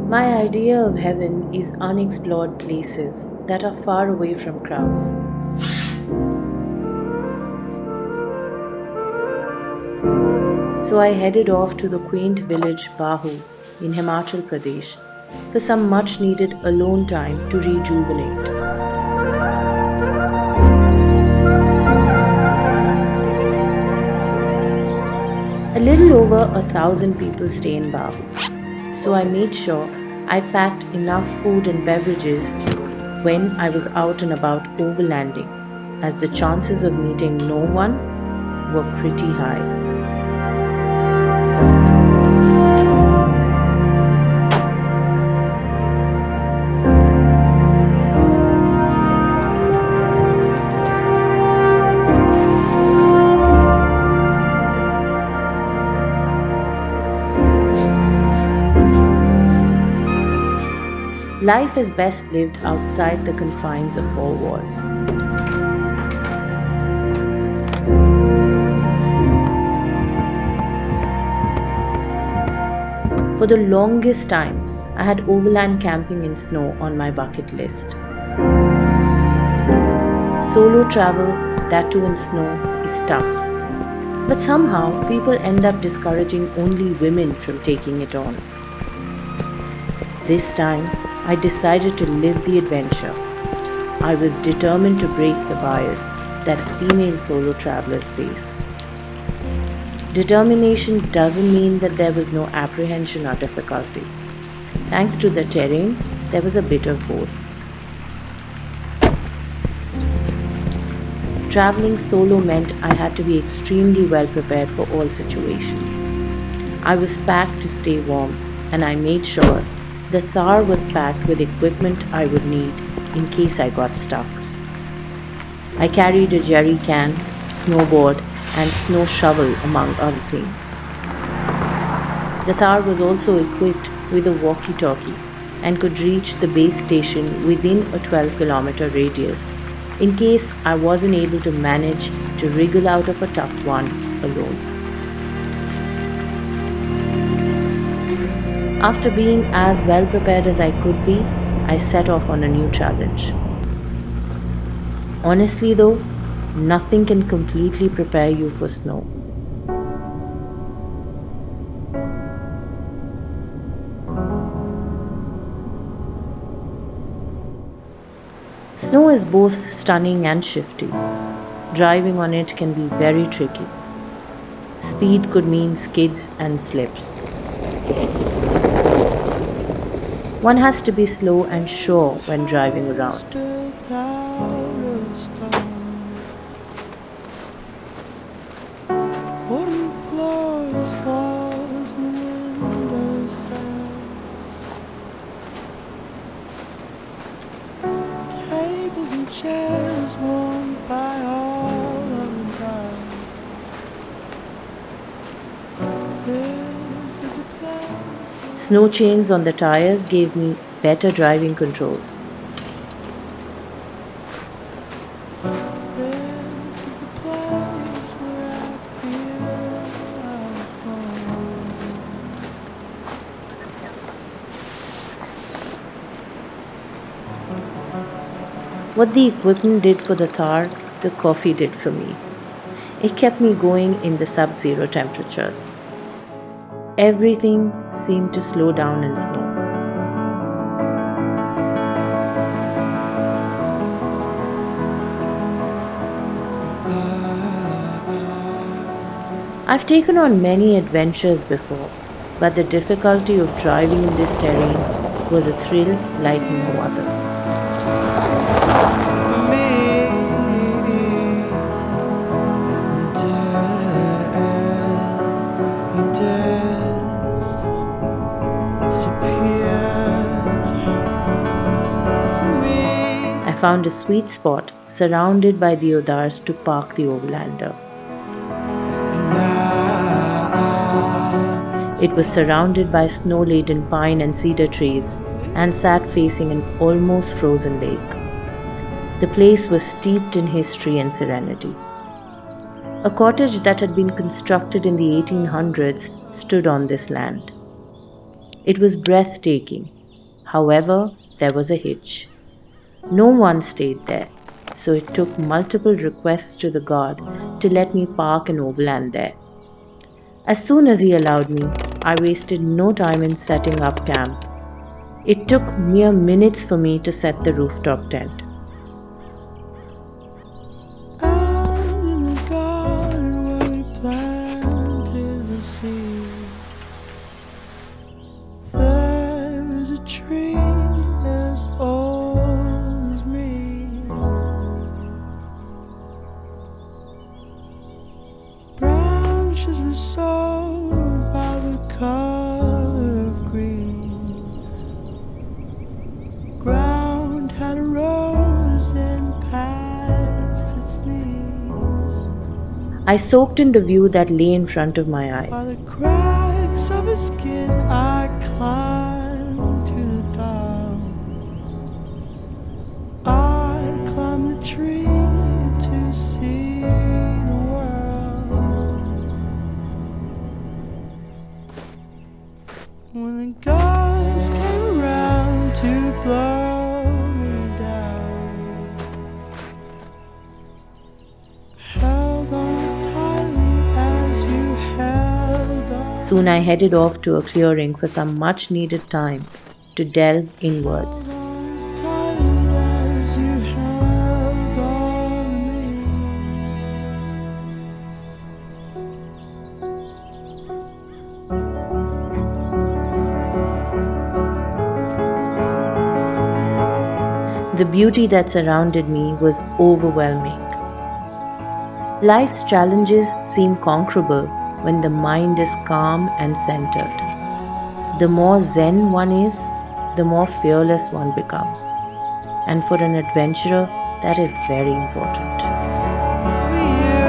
My idea of heaven is unexplored places that are far away from crowds. So I headed off to the quaint village Bahu in Himachal Pradesh for some much needed alone time to rejuvenate. A little over 1,000 people stay in Bahu, so I made sure I packed enough food and beverages when I was out and about overlanding, as the chances of meeting no one were pretty high. Life is best lived outside the confines of four walls. For the longest time, I had overland camping in snow on my bucket list. Solo travel, that too in snow, is tough. But somehow, people end up discouraging only women from taking it on. This time, I decided to live the adventure. I was determined to break the bias that female solo travelers face. Determination doesn't mean that there was no apprehension or difficulty. Thanks to the terrain, there was a bit of both. Traveling solo meant I had to be extremely well prepared for all situations. I was packed to stay warm, and I made sure the Thar was packed with equipment I would need in case I got stuck. I carried a jerry can, snowboard, and snow shovel among other things. The Thar was also equipped with a walkie-talkie and could reach the base station within a 12-kilometer radius in case I wasn't able to manage to wriggle out of a tough one alone. After being as well prepared as I could be, I set off on a new challenge. Honestly though, nothing can completely prepare you for snow. Snow is both stunning and shifty. Driving on it can be very tricky. Speed could mean skids and slips. One has to be slow and sure when driving around. Tables and chairs worn by all of the guys. This is a place. Snow chains on the tires gave me better driving control. This is a place where I feel at home. What the equipment did for the Thar, the coffee did for me. It kept me going in the sub-zero temperatures. Everything seemed to slow down in snow. I've taken on many adventures before, but the difficulty of driving in this terrain was a thrill like no other. I found a sweet spot surrounded by deodars to park the overlander. It was surrounded by snow-laden pine and cedar trees and sat facing an almost frozen lake. The place was steeped in history and serenity. A cottage that had been constructed in the 1800s stood on this land. It was breathtaking, However, there was a hitch. No one stayed there, so it took multiple requests to the guard to let me park and overland there. As soon as he allowed me, I wasted no time in setting up camp. It took mere minutes for me to set the rooftop tent. Out in the garden where we planted the seed, there is a tree as old as me. Branches were sold by the color of green. Ground had rose and past its knees. I soaked in the view that lay in front of my By the eyes. cracks of his skin, I climbed to the top. I climbed the tree to see the world. When the guys came around to blow me down, held on as tightly as you held on. Soon I headed off to a clearing for some much needed time to delve inwards. Held on as tightly as you held on to me. The beauty that surrounded me was overwhelming. Life's challenges seem conquerable when the mind is calm and centered. The more zen one is, the more fearless one becomes. And for an adventurer, that is very important. For you,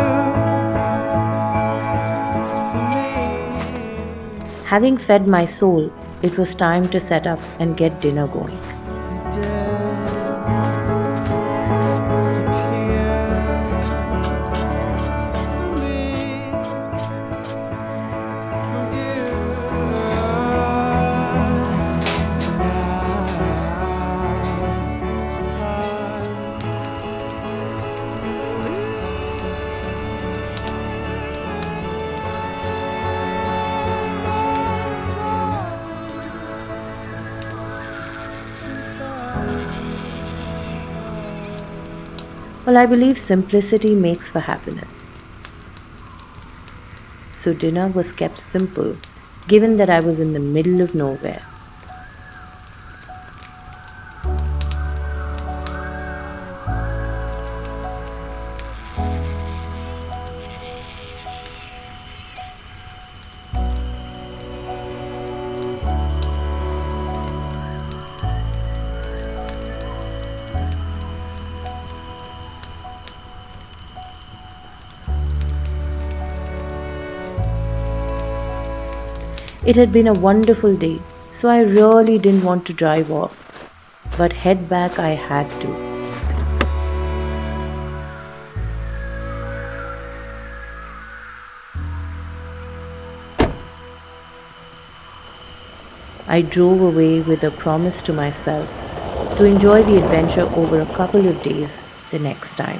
for me. Having fed my soul, it was time to set up and get dinner going. Well, I believe simplicity makes for happiness. So dinner was kept simple, given that I was in the middle of nowhere. It had been a wonderful day, so I really didn't want to drive off, but head back I had to. I drove away with a promise to myself to enjoy the adventure over a couple of days the next time.